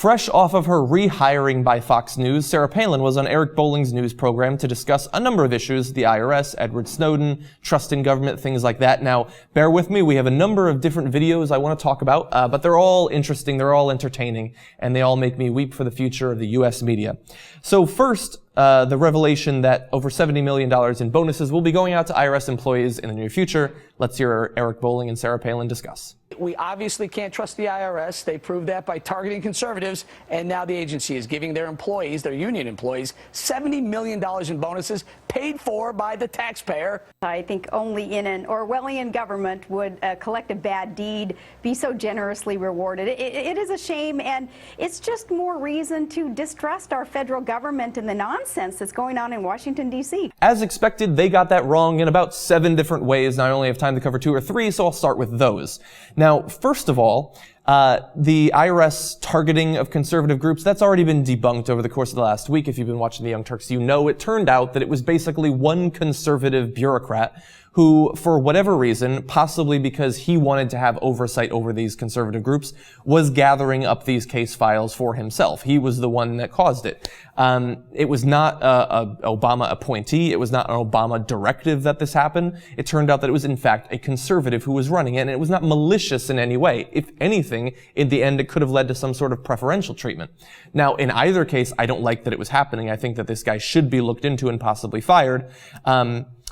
Fresh off of her rehiring by Fox News, Sarah Palin was on Eric Bolling's news program to discuss a number of issues: the IRS, Edward Snowden, trust in government, things like that. Now, bear with me, we have a number of different videos I want to talk about, but they're all interesting, they're all entertaining, and they all make me weep for the future of the U.S. media. So first, the revelation that over $70 million in bonuses will be going out to IRS employees in the near future. Let's hear Eric Bolling and Sarah Palin discuss. We obviously can't trust the IRS. They proved that by targeting conservatives, and now the agency is giving their employees, their union employees, $70 million in bonuses paid for by the taxpayer. I think only in an Orwellian government would collect a bad deed be so generously rewarded. It is a shame, and it's just more reason to distrust our federal government and the nonsense that's going on in Washington, D.C. As expected, they got that wrong in about 7 different ways, and I only have time to cover 2 or 3, so I'll start with those. Now, first of all, the IRS targeting of conservative groups, that's already been debunked over the course of the last week. If you've been watching the Young Turks, you know it turned out that it was basically one conservative bureaucrat who, for whatever reason, possibly because he wanted to have oversight over these conservative groups, was gathering up these case files for himself. He was the one that caused it. It was not a Obama appointee. It was not an Obama directive that this happened. It turned out that it was, in fact, a conservative who was running it, and it was not malicious in any way. If anything, in the end, it could have led to some sort of preferential treatment. Now, in either case, I don't like that it was happening. I think that this guy should be looked into and possibly fired.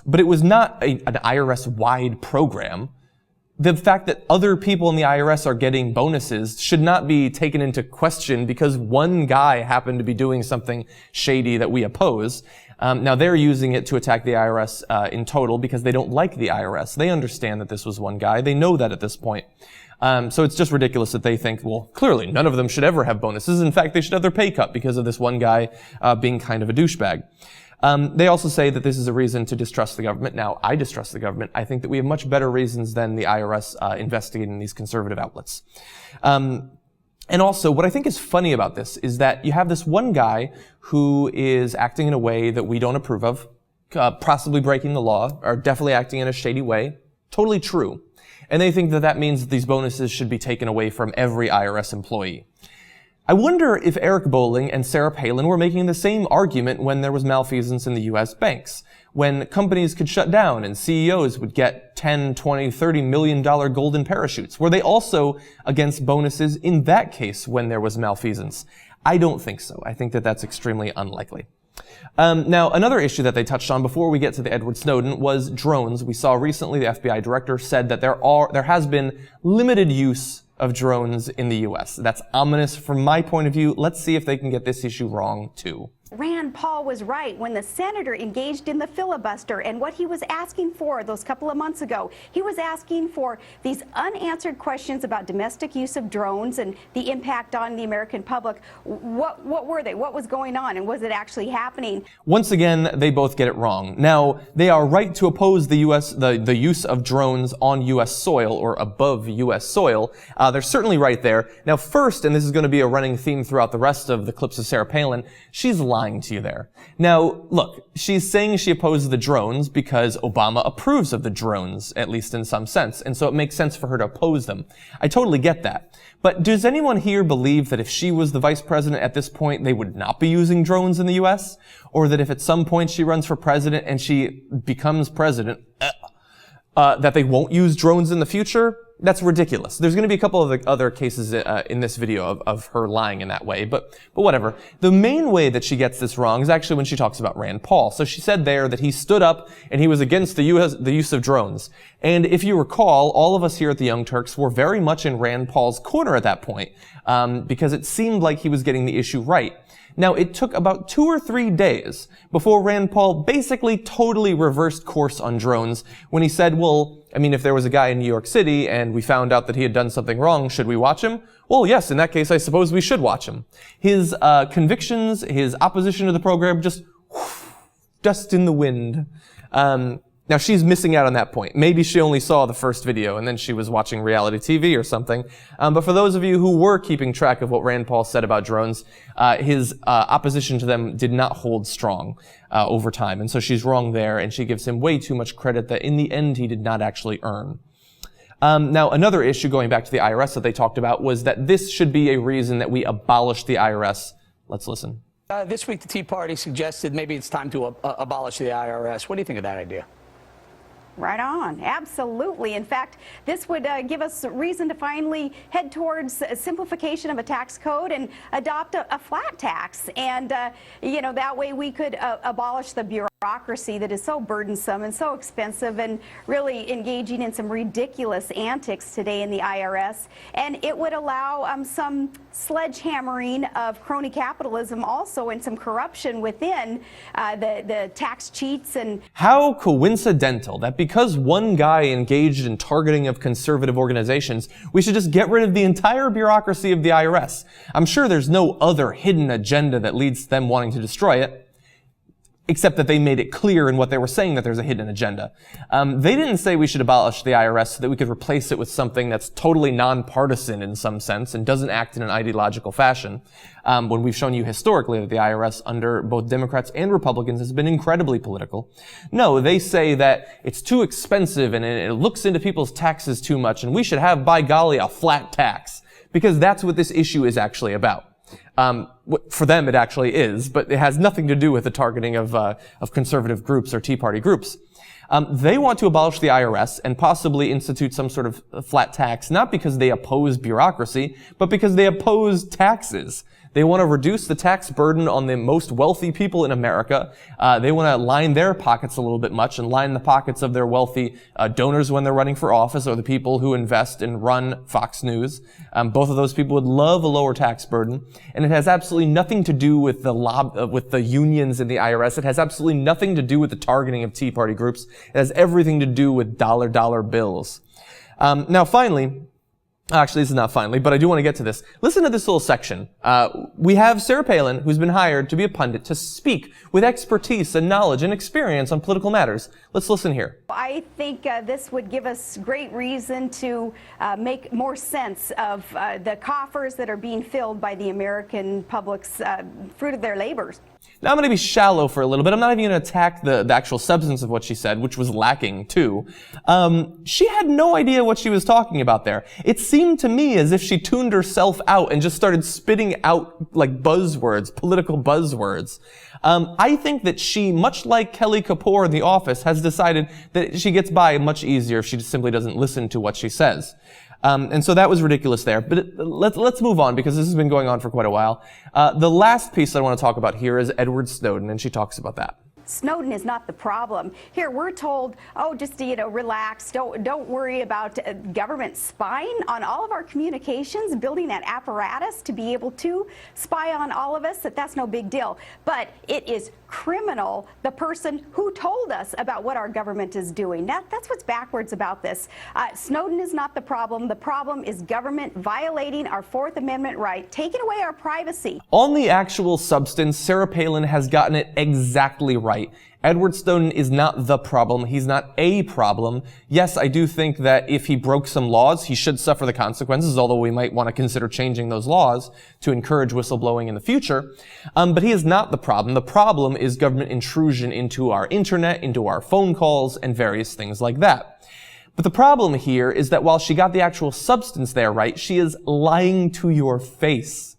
But it was not an IRS-wide program. The fact that other people in the IRS are getting bonuses should not be taken into question because one guy happened to be doing something shady that we oppose. Now they're using it to attack the IRS in total because they don't like the IRS. They understand that this was one guy. They know that at this point. So it's just ridiculous that they think, well, clearly none of them should ever have bonuses. In fact, they should have their pay cut because of this one guy being kind of a douchebag. They also say that this is a reason to distrust the government. Now, I distrust the government. I think that we have much better reasons than the IRS investigating these conservative outlets. And also, what I think is funny about this is that you have this one guy who is acting in a way that we don't approve of, possibly breaking the law, or definitely acting in a shady way. Totally true. And they think that that means that these bonuses should be taken away from every IRS employee. I wonder if Eric Bolling and Sarah Palin were making the same argument when there was malfeasance in the U.S. banks, when companies could shut down and CEOs would get $10, $20, $30 million golden parachutes. Were they also against bonuses in that case when there was malfeasance? I don't think so. I think that that's extremely unlikely. Now, another issue that they touched on before we get to the Edward Snowden was drones. We saw recently the FBI director said that there has been limited use of drones in the U.S. That's ominous from my point of view. Let's see if they can get this issue wrong, too. Rand Paul was right when the senator engaged in the filibuster, and what he was asking for those couple of months ago, he was asking for these unanswered questions about domestic use of drones and the impact on the American public. What were they? What was going on, and was it actually happening? Once again, they both get it wrong. Now, they are right to oppose the use of drones on U.S. soil or above U.S. soil. They're certainly right there. Now, first, and this is going to be a running theme throughout the rest of the clips of Sarah Palin, she's lying to you there. Now, look, she's saying she opposes the drones because Obama approves of the drones, at least in some sense, and so it makes sense for her to oppose them. I totally get that. But does anyone here believe that if she was the vice president at this point, they would not be using drones in the U.S.? Or that if at some point she runs for president and she becomes president, that they won't use drones in the future? That's ridiculous. There's going to be a couple of the other cases in this video of her lying in that way, but whatever. The main way that she gets this wrong is actually when she talks about Rand Paul. So she said there that he stood up and he was against the use of drones. And if you recall, all of us here at the Young Turks were very much in Rand Paul's corner at that point, because it seemed like he was getting the issue right. Now, it took about 2 or 3 days before Rand Paul basically totally reversed course on drones when he said, well, I mean, if there was a guy in New York City and we found out that he had done something wrong, should we watch him? Well, yes, in that case, I suppose we should watch him. His convictions, his opposition to the program, just dust in the wind. Now, she's missing out on that point. Maybe she only saw the first video and then she was watching reality TV or something. But for those of you who were keeping track of what Rand Paul said about drones, his opposition to them did not hold strong over time. And so she's wrong there, and she gives him way too much credit that in the end he did not actually earn. Now, another issue going back to the IRS that they talked about was that this should be a reason that we abolish the IRS. Let's listen. This week, the Tea Party suggested maybe it's time to abolish the IRS. What do you think of that idea? Right on. Absolutely. In fact, this would give us reason to finally head towards simplification of a tax code and adopt a flat tax. And, that way we could abolish the bureaucracy that is so burdensome and so expensive and really engaging in some ridiculous antics today in the IRS. And it would allow some sledgehammering of crony capitalism also and some corruption within the tax cheats. And how coincidental that because one guy engaged in targeting of conservative organizations, we should just get rid of the entire bureaucracy of the IRS. I'm sure there's no other hidden agenda that leads to them wanting to destroy it, except that they made it clear in what they were saying that there's a hidden agenda. They didn't say we should abolish the IRS so that we could replace it with something that's totally nonpartisan in some sense and doesn't act in an ideological fashion, when we've shown you historically that the IRS under both Democrats and Republicans has been incredibly political. No, they say that it's too expensive and it looks into people's taxes too much and we should have, by golly, a flat tax, because that's what this issue is actually about. For them, it actually is, but it has nothing to do with the targeting of conservative groups or Tea Party groups. They want to abolish the IRS and possibly institute some sort of flat tax, not because they oppose bureaucracy, but because they oppose taxes. They want to reduce the tax burden on the most wealthy people in America. They want to line their pockets a little bit much and line the pockets of their wealthy donors when they're running for office or the people who invest and run Fox News. Both of those people would love a lower tax burden. And it has absolutely nothing to do with the unions in the IRS. It has absolutely nothing to do with the targeting of Tea Party groups. It has everything to do with dollar bills. Now finally, actually, this is not finally, but I do want to get to this. Listen to this little section. We have Sarah Palin, who's been hired to be a pundit, to speak with expertise and knowledge and experience on political matters. Let's listen here. I think this would give us great reason to make more sense of the coffers that are being filled by the American public's fruit of their labors. Now I'm going to be shallow for a little bit. I'm not even going to attack the actual substance of what she said, which was lacking too. She had no idea what she was talking about there. It seemed to me as if she tuned herself out and just started spitting out like buzzwords, political buzzwords. I think that she, much like Kelly Kapoor in The Office, has decided that she gets by much easier if she just simply doesn't listen to what she says. And so that was ridiculous there. But let's move on because this has been going on for quite a while. The last piece I want to talk about here is Edward Snowden, and she talks about that. Snowden is not the problem. Here, we're told, oh, just, relax. Don't worry about government spying on all of our communications, building that apparatus to be able to spy on all of us, that's no big deal. But it is criminal, the person who told us about what our government is doing. That's what's backwards about this. Snowden is not the problem. The problem is government violating our Fourth Amendment right, taking away our privacy. On the actual substance, Sarah Palin has gotten it exactly right. Edward Snowden is not the problem. He's not a problem. Yes, I do think that if he broke some laws, he should suffer the consequences, although we might want to consider changing those laws to encourage whistleblowing in the future. But he is not the problem. The problem is government intrusion into our internet, into our phone calls, and various things like that. But the problem here is that while she got the actual substance there right, she is lying to your face.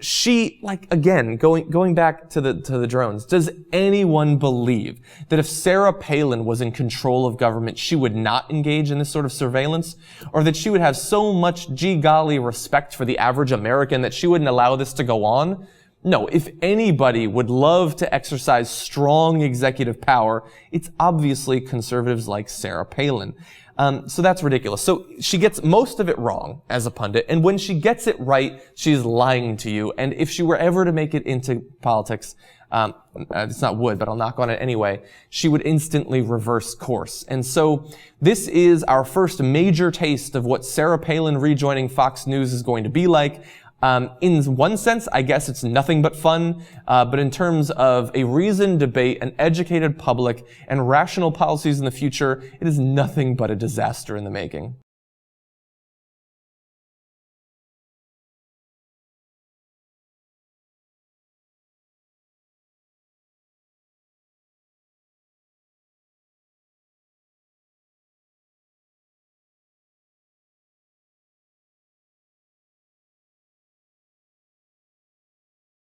She, again, going back to the drones, does anyone believe that if Sarah Palin was in control of government, she would not engage in this sort of surveillance? Or that she would have so much, gee golly, respect for the average American that she wouldn't allow this to go on? No, if anybody would love to exercise strong executive power, it's obviously conservatives like Sarah Palin. So that's ridiculous. So she gets most of it wrong as a pundit, and when she gets it right, she's lying to you. And if she were ever to make it into politics, it's not would, but I'll knock on it anyway, she would instantly reverse course. And so this is our first major taste of what Sarah Palin rejoining Fox News is going to be like. In one sense, I guess it's nothing but fun, but in terms of a reasoned debate, an educated public, and rational policies in the future, it is nothing but a disaster in the making.